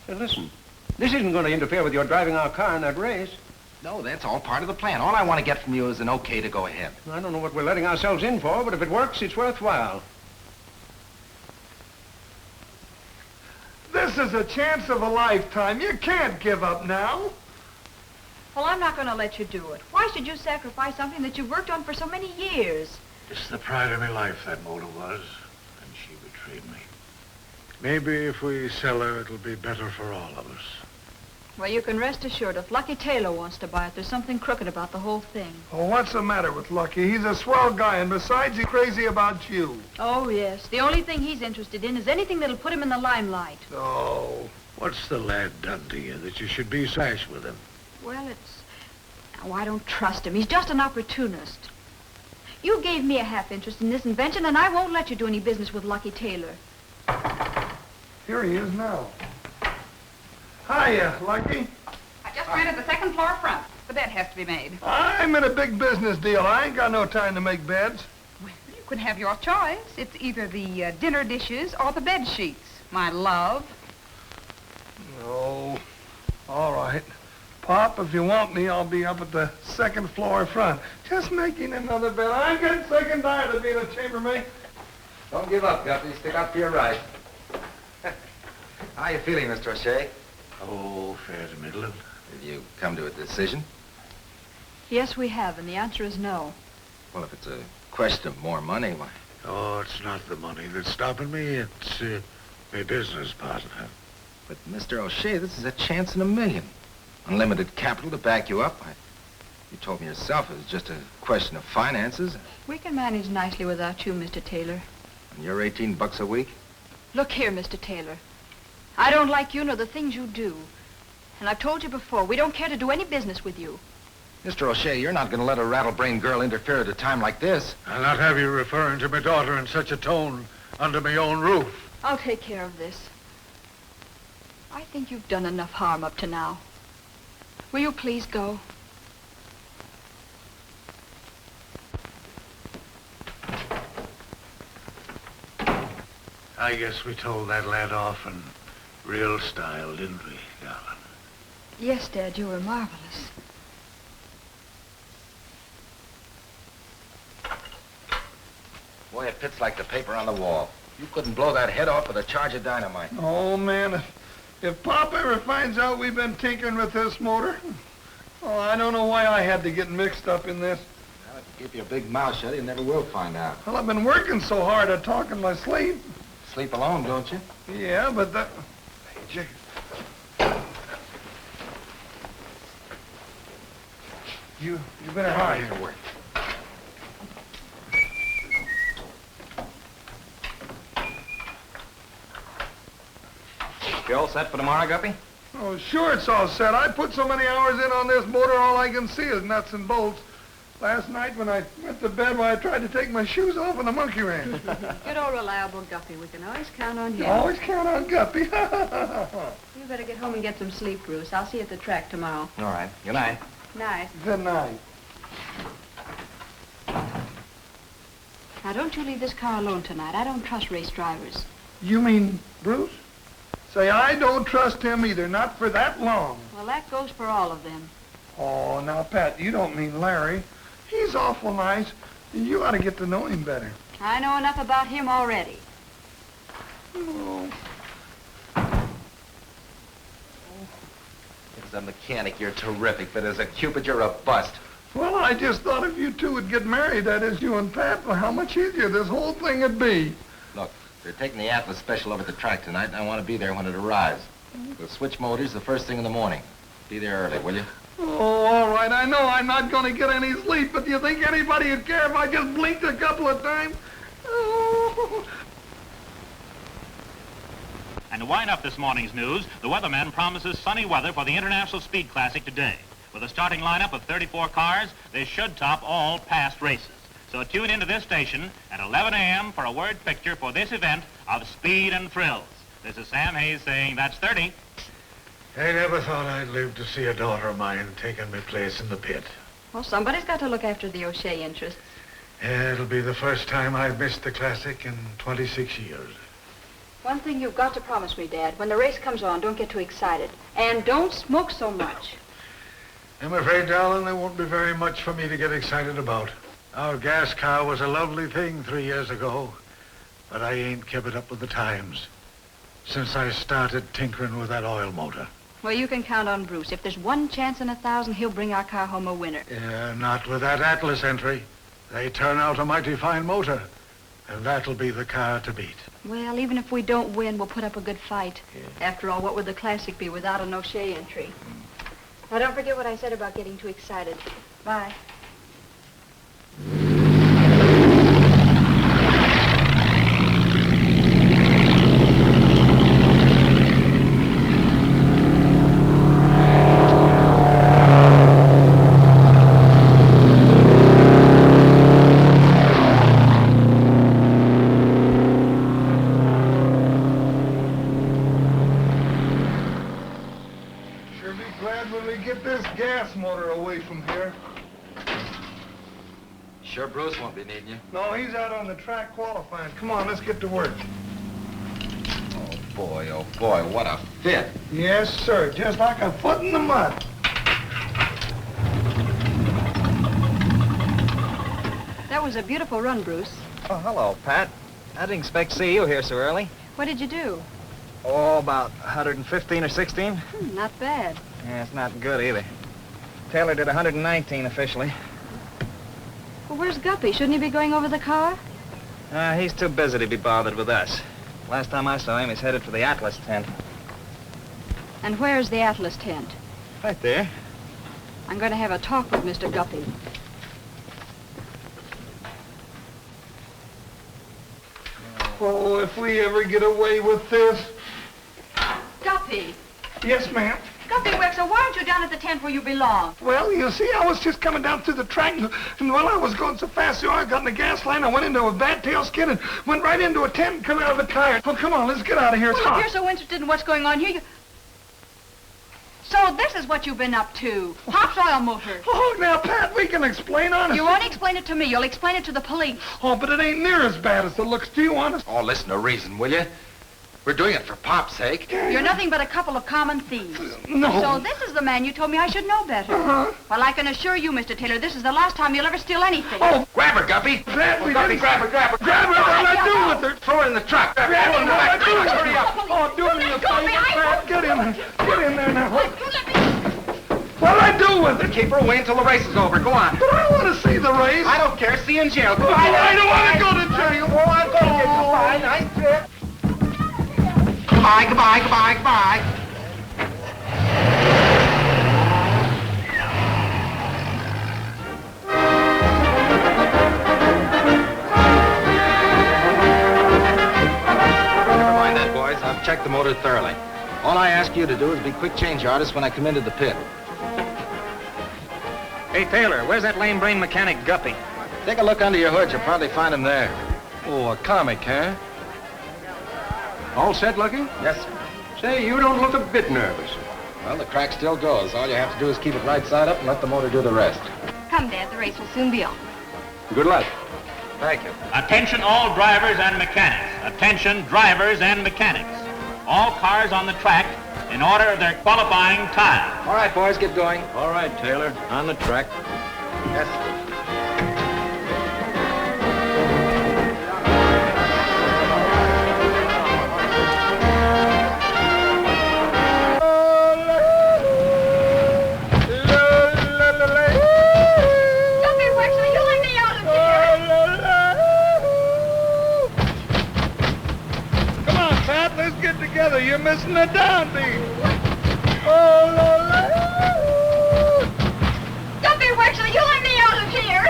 Hey, listen, this isn't going to interfere with your driving our car in that race. No, that's all part of the plan. All I want to get from you is an okay to go ahead. I don't know what we're letting ourselves in for, but if it works, it's worthwhile. This is a chance of a lifetime. You can't give up now. Well, I'm not going to let you do it. Why should you sacrifice something that you've worked on for so many years? It's the pride of my life, that motor was, and she betrayed me. Maybe if we sell her, it'll be better for all of us. Well, you can rest assured if Lucky Taylor wants to buy it, there's something crooked about the whole thing. Oh, what's the matter with Lucky? He's a swell guy, and besides, he's crazy about you. Oh, yes. The only thing he's interested in is anything that'll put him in the limelight. Oh. What's the lad done to you that you should be sash with him? Well, Oh, I don't trust him. He's just an opportunist. You gave me a half interest in this invention, and I won't let you do any business with Lucky Taylor. Here he is now. Hiya, Lucky. I just rented the second floor front. The bed has to be made. I'm in a big business deal. I ain't got no time to make beds. Well, you can have your choice. It's either the dinner dishes or the bed sheets, my love. No. All right. Pop, if you want me, I'll be up at the second floor front. Just making another bed. I'm getting sick and tired of being a chambermaid. Don't give up, Guppy. Stick up for your right. How you feeling, Mr. O'Shea? Oh, fair to middling. Have you come to a decision? Yes, we have, and the answer is no. Well, if it's a question of more money, why? Oh, it's not the money that's stopping me. It's my business partner. But, Mr. O'Shea, this is a chance in a million. Unlimited capital to back you up. You told me yourself it was just a question of finances. We can manage nicely without you, Mr. Taylor. And you're $18 a week? Look here, Mr. Taylor. I don't like you nor the things you do. And I've told you before, we don't care to do any business with you. Mr. O'Shea, you're not going to let a rattle-brained girl interfere at a time like this. I'll not have you referring to my daughter in such a tone under my own roof. I'll take care of this. I think you've done enough harm up to now. Will you please go? I guess we told that lad off in real style, didn't we, darling? Yes, Dad, you were marvelous. Boy, it fits like the paper on the wall. You couldn't blow that head off with a charge of dynamite. Oh, man, if Pop ever finds out we've been tinkering with this motor, oh, I don't know why I had to get mixed up in this. Well, if you keep your big mouth shut, you never will find out. Well, I've been working so hard at talking my sleep. Sleep alone, don't you? Yeah, but that... Hey, Jake. You better hurry. Here, work. You all set for tomorrow, Guppy? Oh, sure it's all set. I put so many hours in on this motor, all I can see is nuts and bolts. Last night when I went to bed, I tried to take my shoes off and the monkey ran. Good old reliable Guppy. We can always count on him. Always count on Guppy. You better get home and get some sleep, Bruce. I'll see you at the track tomorrow. All right. Good night. Night. Good night. Now, don't you leave this car alone tonight. I don't trust race drivers. You mean Bruce? Say, I don't trust him either, not for that long. Well, that goes for all of them. Oh, now, Pat, you don't mean Larry. He's awful nice. You ought to get to know him better. I know enough about him already. Oh. As a mechanic, you're terrific, but as a Cupid, you're a bust. Well, I just thought if you two would get married, that is, you and Pat, well, how much easier this whole thing would be. Look, they're taking the Atlas Special over at the track tonight, and I want to be there when it arrives. We'll switch motors the first thing in the morning. Be there early, will you? Oh, all right. I know I'm not going to get any sleep, but do you think anybody would care if I just blinked a couple of times? Oh. And to wind up this morning's news, the weatherman promises sunny weather for the International Speed Classic today. With a starting lineup of 34 cars, they should top all past races. So tune into this station at 11 a.m. for a word picture for this event of speed and thrills. This is Sam Hayes saying that's 30. I never thought I'd live to see a daughter of mine taking my place in the pit. Well, somebody's got to look after the O'Shea interests. Yeah, it'll be the first time I've missed the Classic in 26 years. One thing you've got to promise me, Dad. When the race comes on, don't get too excited. And don't smoke so much. I'm afraid, darling, there won't be very much for me to get excited about. Our gas car was a lovely thing 3 years ago, but I ain't kept it up with the times since I started tinkering with that oil motor. Well, you can count on Bruce. If there's one chance in 1,000, he'll bring our car home a winner. Yeah, not with that Atlas entry. they turn out a mighty fine motor. And that'll be the car to beat. Well, even if we don't win, we'll put up a good fight. After all, what would the Classic be without an O'Shea entry? Now, don't forget what I said about getting too excited. Bye. Motor away from here. Sure Bruce won't be needing you. No, he's out on the track qualifying. Come on, let's get to work. Oh boy, what a fit. Yes, sir. Just like a foot in the mud. That was a beautiful run, Bruce. Oh, hello, Pat. I didn't expect to see you here so early. What did you do? Oh, about 115 or 16. Not bad. Yeah, it's not good either. Taylor did 119 officially. Well, where's Guppy? Shouldn't he be going over the car? He's too busy to be bothered with us. Last time I saw him, he's headed for the Atlas tent. And where's the Atlas tent? Right there. I'm going to have a talk with Mr. Guppy. Oh, if we ever get away with this. Guppy! Yes, ma'am. Guppy Wexler, why aren't you down at the tent where you belong? Well, you see, I was just coming down through the track, and while I was going so fast, I got in the gas line, I went into a bad tail skid and went right into a tent and come out of a tire. Oh, come on, let's get out of here. It's Well, hot. if you're so interested in what's going on here, So this is what you've been up to. Pop's oil motor. Oh, now, Pat, we can explain honestly. You won't explain it to me. You'll explain it to the police. Oh, but it ain't near as bad as it looks. Do you want us? Oh, listen to reason, will you? We're doing it for Pop's sake. You're nothing but a couple of common thieves. No. So this is the man you told me I should know better. Well, I can assure you, Mr. Taylor, this is the last time you'll ever steal anything. Oh, grab her, Guppy. Pat, we Guppy, didn't... grab her. Grab her, what'll I do with her? Throw her in the truck. Grab her, Pull her what'll I back. do with her? Hurry up. Oh, do me a favor, Pat. Get in there. Get in there now. What'll I do with her? Keep her away until the race is over. Go on. But I want to see the race. I don't care. See you in jail. Oh, I don't want to go to jail. Oh, I'm going to get you. Bye. Nice trip. Goodbye, goodbye, goodbye, goodbye. Never mind that, boys. I've checked the motor thoroughly. All I ask you to do is be quick change artists when I come into the pit. Hey, Taylor, where's that lame brain mechanic Guppy? Take a look under your hood. You'll probably find him there. Oh, a comic, huh? All set, Lucky? Yes, sir. Say, you don't look a bit nervous. Well, the crack still goes. All you have to do is keep it right side up and let the motor do the rest. Come, Dad, the race will soon be on. Good luck. Thank you. Attention all drivers and mechanics. Attention drivers and mechanics. All cars on the track in order of their qualifying time. All right, boys, get going. All right, Taylor, on the track. Yes, sir. Guppy Wexler, you let me out of here! Come on, Pat, let's get together. You're missing the downbeat. Oh, la, la. Guppy Wexler, you let me out of here!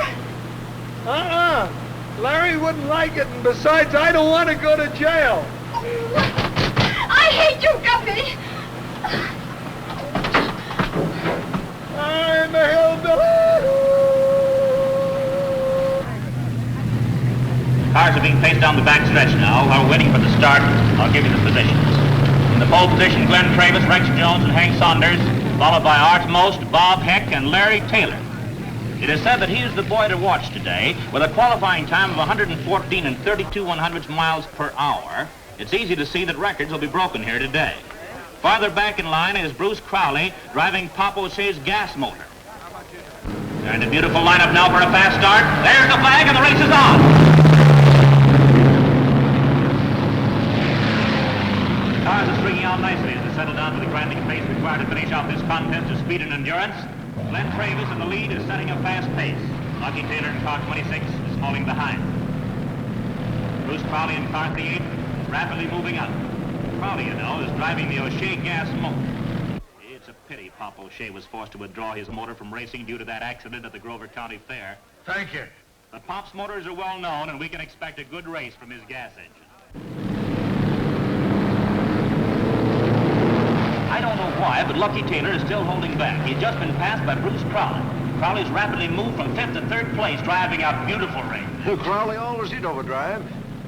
Larry wouldn't like it, and besides, I don't want to go to jail. I hate you, Guppy! I'm a hillbilly. Cars are being paced down the back stretch now. While we're waiting for the start, I'll give you the positions. In the pole position, Glenn Travis, Rex Jones, and Hank Saunders, followed by Art Most, Bob Heck, and Larry Taylor. It is said that he is the boy to watch today, with a qualifying time of 114 and 32/100 miles per hour. It's easy to see that records will be broken here today. Farther back in line is Bruce Crowley, driving Pop O'Shea's gas motor. And a beautiful lineup now for a fast start. There's the flag, and the race is on. The cars are stringing out nicely as they settle down to the grinding pace required to finish off this contest of speed and endurance. Glenn Travis in the lead is setting a fast pace. Lucky Taylor in car 26 is falling behind. Bruce Crowley in car 38 is rapidly moving up. Crowley, you know, is driving the O'Shea gas motor. It's a pity Pop O'Shea was forced to withdraw his motor from racing due to that accident at the Grover County Fair. Thank you. But Pop's motors are well known, and we can expect a good race from his gas engine. I don't know why, but Lucky Taylor is still holding back. He's just been passed by Bruce Crowley. Crowley's rapidly moved from 5th to 3rd place, driving a beautiful race. Crowley always did overdrive.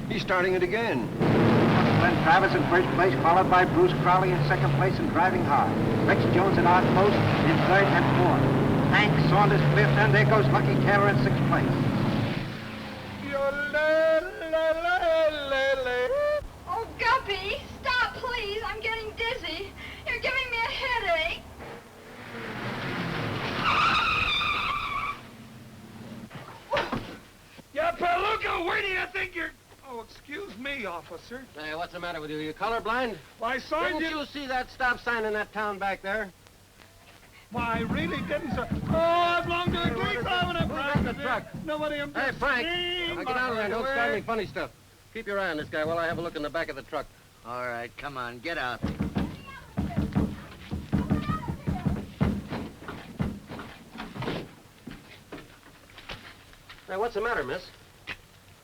He's starting it again. Glenn Travis in first place, followed by Bruce Crowley in second place and driving hard. Rex Jones in odd post in third and fourth. Hank Saunders fifth, and there goes Lucky Taylor in sixth place. Oh, Guppy, stop, please. I'm getting dizzy. You're giving me a headache. Yeah, Peluca, where do you think you're... Oh, excuse me, officer. Hey, what's the matter with you? You colorblind? Why, Sergeant... Didn't you see that stop sign in that town back there? Why, I really didn't, sir. Oh, I've long to the creek driving a Who's the truck? Nobody... Hey, Frank, now get out of there. Don't start any funny stuff. Keep your eye on this guy while I have a look in the back of the truck. All right, come on, get out. Hey, what's the matter, miss?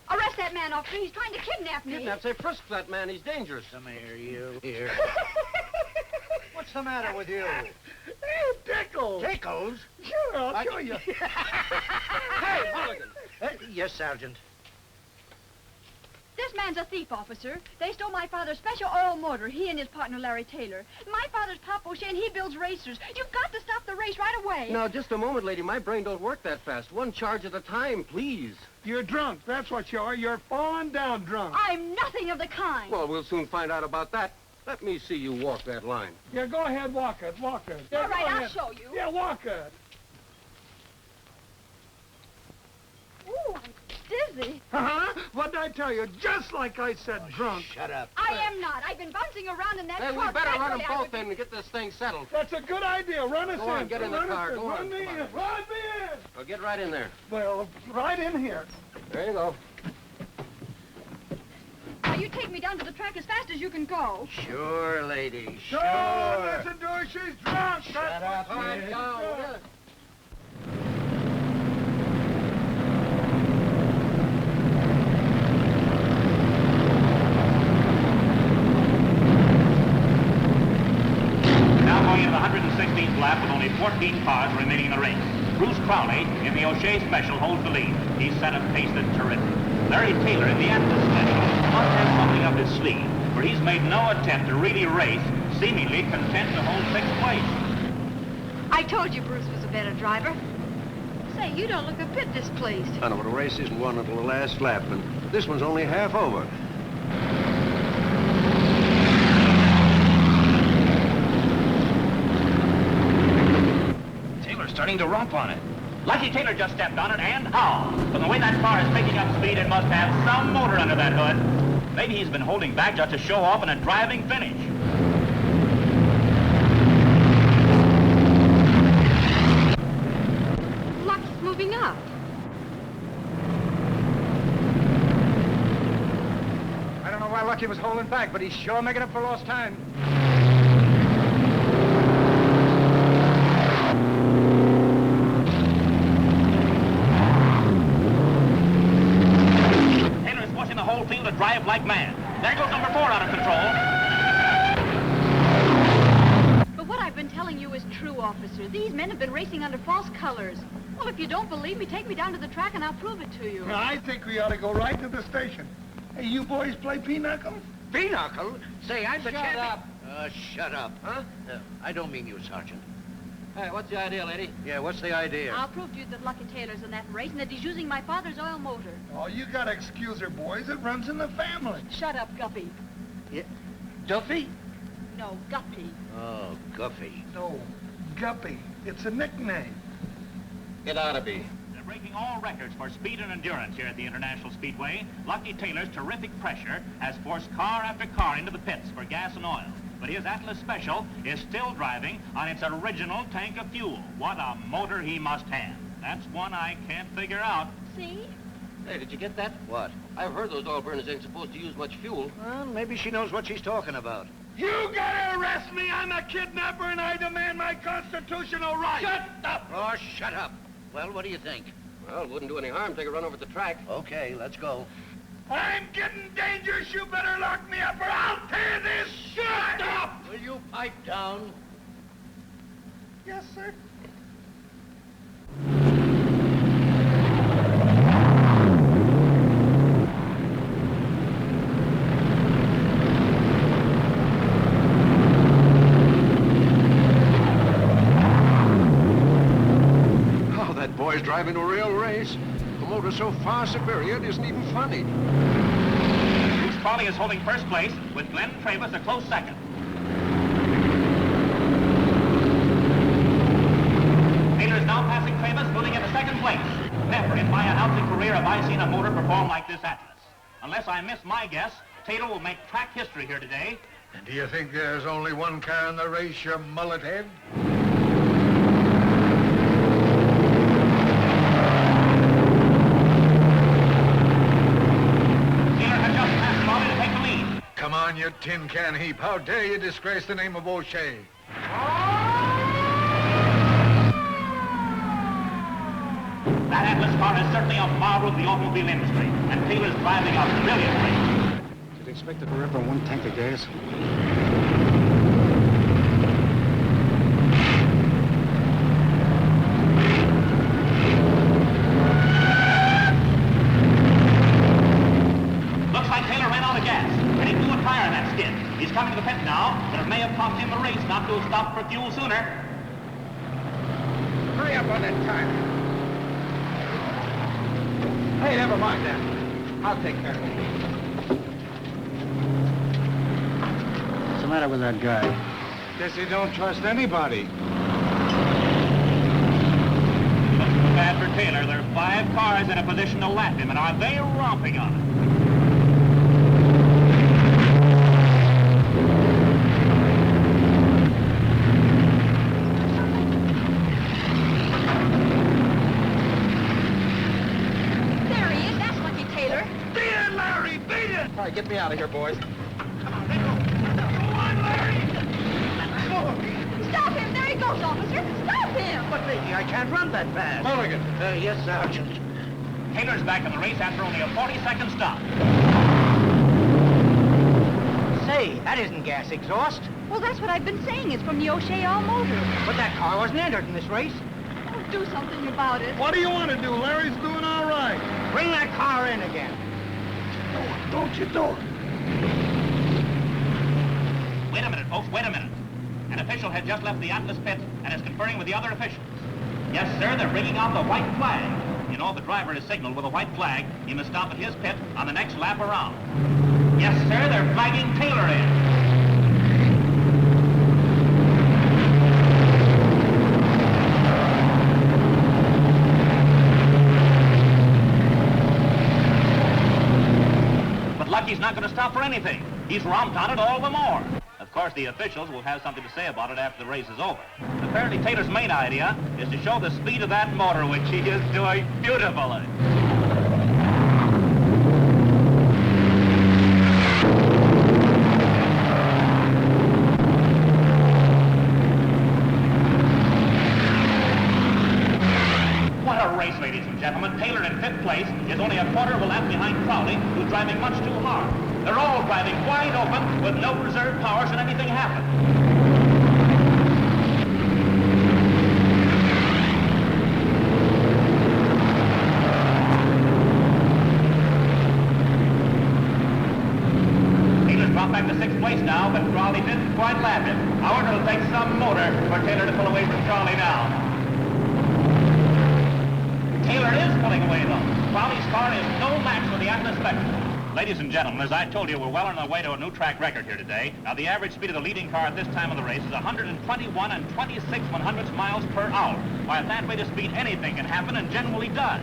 Arrest that man, officer. He's trying to kidnap me. Kidnap? Say, frisk that man. He's dangerous. Come here, you. Here. What's the matter with you? Hey, Tickles. Tickles? Sure, I'll show you. Hey, Mulligan. Yes, Sergeant. This man's a thief, officer. They stole my father's special oil motor, he and his partner, Larry Taylor. My father's Pop O'Shea, and he builds racers. You've got to stop the race right away. Now, just a moment, lady. My brain don't work that fast. One charge at a time, please. You're drunk. That's what you are. You're falling down drunk. I'm nothing of the kind. Well, we'll soon find out about that. Let me see you walk that line. Yeah, go ahead, walk it. Walk it. Yeah, All right, go I'll ahead. show you. Yeah, walk it. Ooh, I'm dizzy. Uh-huh. What did I tell you? Just like I said, drunk. Shut up. I am not. I've been bouncing around in that Hey, truck. we better That's run them what I both was- in and get this thing settled. That's a good idea. Run us Go on, in. get in the Run us car. Go Run on, me come in. on. Run me in. Well, get right in there. Well, right in here. There you go. Now, you take me down to the track as fast as you can go. Sure, lady, sure. Don't listen to her. She's drunk. Shut up, All right, kid. down, will ya? Now going into the 116th lap with only 14 cars remaining in the race. Bruce Crowley in the O'Shea Special holds the lead. He's set a pace that's terrific. Larry Taylor in the Atlas Special must have something up his sleeve, for he's made no attempt to really race, seemingly content to hold 6th place. I told you Bruce was a better driver. Say, you don't look a bit displeased. I know, but a race isn't won until the last lap, and this one's only half over. Taylor's starting to romp on it. Lucky Taylor just stepped on it, and how? From the way that car is picking up speed, it must have some motor under that hood. Maybe he's been holding back just to show off in a driving finish. Lucky's moving up. I don't know why Lucky was holding back, but he's sure making up for lost time. Taylor is pushing the whole field to drive like mad. There goes number 4 out of control. But what I've been telling you is true, officer. These men have been racing under false colors. Well, if you don't believe me, take me down to the track and I'll prove it to you. I think we ought to go right to the station. Hey, you boys play pinochle? Pinochle? Say, I'm the Shut champion. up. Shut up. Huh? I don't mean you, Sergeant. Hey, what's the idea, lady? Yeah, what's the idea? I'll prove to you that Lucky Taylor's in that race and that he's using my father's oil motor. Oh, you gotta excuse her, boys. It runs in the family. Shut up, Guppy. Yeah. Duffy? No, Guppy. Oh, Guffy. No, Guppy. It's a nickname. It ought to be. They're breaking all records for speed and endurance here at the International Speedway. Lucky Taylor's terrific pressure has forced car after car into the pits for gas and oil. But his Atlas Special is still driving on its original tank of fuel. What a motor he must have. That's one I can't figure out. See? Hey, did you get that? What? I've heard those oil burners ain't supposed to use much fuel. Well, maybe she knows what she's talking about. You gotta arrest me! I'm a kidnapper and I demand my constitutional right! Shut up! Oh, shut up. Well, what do you think? Well, it wouldn't do any harm to take a run over the track. Okay, let's go. I'm getting dangerous! You better lock me up or I'll tear this shut up! Will you pipe down? Yes, sir. Oh, that boy's driving a real race. The motor's so far superior, it isn't even funny. Bruce Crowley is holding first place, with Glenn Travis a close second. Taylor is now passing Travis, moving into second place. Never in my announcing career have I seen a motor perform like this Atlas. Unless I miss my guess, Taylor will make track history here today. And do you think there's only one car in the race, you mullet head? Taylor has just passed Crowley to take the lead. Come on, you tin can heap. How dare you disgrace the name of O'Shea? That Atlas car is certainly a marvel of the automobile industry, and Taylor's driving a brilliant race. Did expect it to rip on one tank of gas. Looks like Taylor ran out of gas, and he blew a tire in that skid. He's coming to the pit now, but it may have cost him the race not to have stopped for fuel sooner. Hurry up on that tire. Hey, never mind that. I'll take care of it. What's the matter with that guy? Guess he don't trust anybody. Looks too bad for Taylor. There are 5 cars in a position to lap him, and are they romping on it? There he is. That's Lucky Taylor. Beat it, Larry! Beat it! All right, get me out of here, boys. Stop him. There he goes, officer. Stop him. But, lady, I can't run that fast. Mulligan. Yes, Sergeant. Taylor's back in the race after only a 40-second stop. Say, that isn't gas exhaust. Well, that's what I've been saying. It's from the O'Shea all-motor. But that car wasn't entered in this race. Oh, do something about it. What do you want to do? Larry's doing all right. Bring that car in again. Don't you do it. Wait a minute, folks, wait a minute. An official had just left the Atlas pit and is conferring with the other officials. Yes, sir, they're bringing out the white flag. You know, if the driver is signaled with a white flag, he must stop at his pit on the next lap around. Yes, sir, they're flagging Taylor in. But Lucky's not going to stop for anything. He's romped on it all the more. Of course, the officials will have something to say about it after the race is over. Apparently, Taylor's main idea is to show the speed of that motor, which he is doing beautifully. What a race, ladies and gentlemen. Taylor in 5th place is only a quarter of a lap behind Crowley, who's driving much too hard. They're all driving wide open with no reserve power should anything happen. Taylor's dropped back to 6th place now, but Crowley didn't quite lap him. However, it'll take some motor for Taylor to pull away from Crowley now. Taylor is pulling away, though. Crowley's car is no match for the Atlas Spectre. Ladies and gentlemen, as I told you, we're well on our way to a new track record here today. Now, the average speed of the leading car at this time of the race is 121 and 26/100 miles per hour. Why, at that rate of speed, anything can happen and generally does.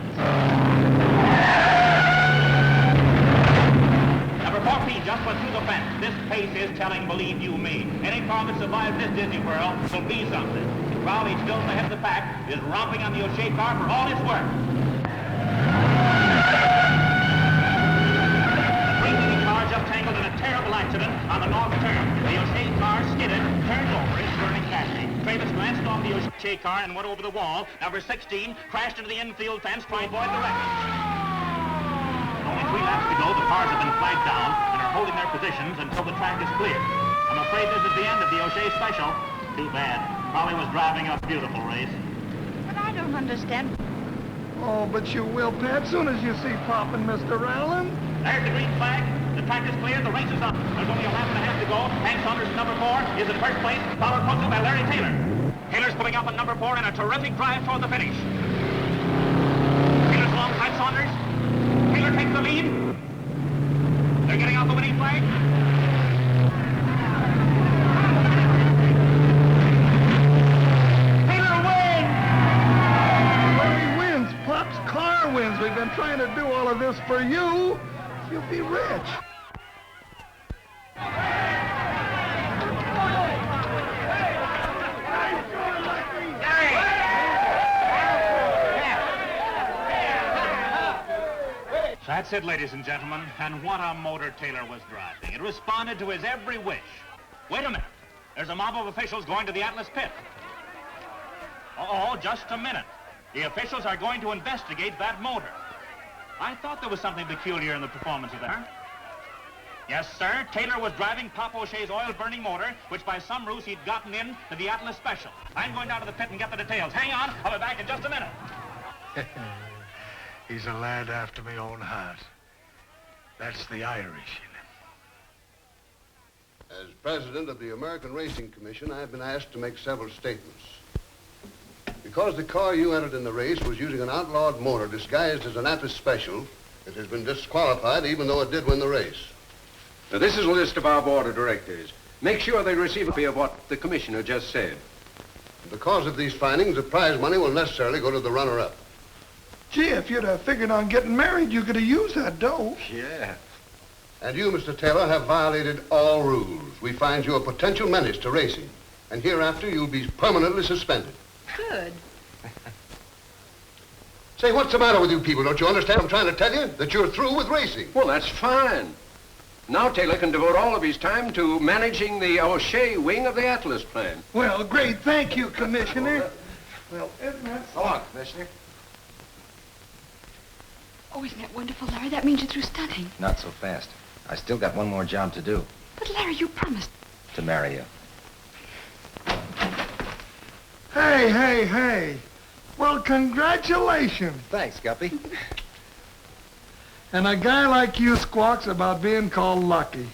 Number 14 just went through the fence. This pace is telling, believe you me. Any car that survives this Disney World will be something. Crowley, still at the head of the pack, is romping on the O'Shea car for all it's worth. The three leading cars up tangled in a terrible accident on the north turn. The O'Shea car skidded, turned over, it's burning fastly. Travis glanced off the O'Shea car and went over the wall. Number 16 crashed into the infield fence trying to avoid the wreck. Only 3 laps to go, the cars have been flagged down and are holding their positions until the track is clear. I'm afraid this is the end of the O'Shea special. Too bad. Crowley was driving a beautiful race. But I don't understand. Oh, but you will, Pat, soon as you see Pop and Mr. Allen. There's the green flag. The track is clear. The race is on. There's only a lap and a half to go. Hank Saunders, number 4, is in first place, followed closely by Larry Taylor. Taylor's coming up on number 4 in a terrific drive toward the finish. Taylor's alongside Saunders. Taylor takes the lead. They're getting out the winning flag. Taylor wins! Well, he wins. Pop's car wins. We've been trying to do all of this for you. You'll be rich. That's it, ladies and gentlemen. And what a motor Taylor was driving. It responded to his every wish. Wait a minute. There's a mob of officials going to the Atlas pit. Uh-oh, just a minute. The officials are going to investigate that motor. I thought there was something peculiar in the performance of that. Yes, sir. Taylor was driving Pop O'Shea's oil-burning motor, which by some ruse he'd gotten in to the Atlas Special. I'm going down to the pit and get the details. Hang on. I'll be back in just a minute. He's a lad after my own heart. That's the Irish in him. As president of the American Racing Commission, I've been asked to make several statements. Because the car you entered in the race was using an outlawed motor disguised as an Atlas Special, it has been disqualified even though it did win the race. Now, this is a list of our board of directors. Make sure they receive a copy of what the commissioner just said. Because of these findings, the prize money will necessarily go to the runner-up. Gee, if you'd have figured on getting married, you could have used that dough. Yeah. And you, Mr. Taylor, have violated all rules. We find you a potential menace to racing. And hereafter, you'll be permanently suspended. Good. Say, what's the matter with you people? Don't you understand what I'm trying to tell you? That you're through with racing. Well, that's fine. Now Taylor can devote all of his time to managing the O'Shea wing of the Atlas plan. Well, great. Thank you, Commissioner. Well, isn't that so long, Commissioner. Oh, isn't that wonderful, Larry? That means you're through stunting. Not so fast. I still got one more job to do. But, Larry, you promised. To marry you. Hey, hey, hey. Well, congratulations. Thanks, Guppy. And a guy like you squawks about being called lucky.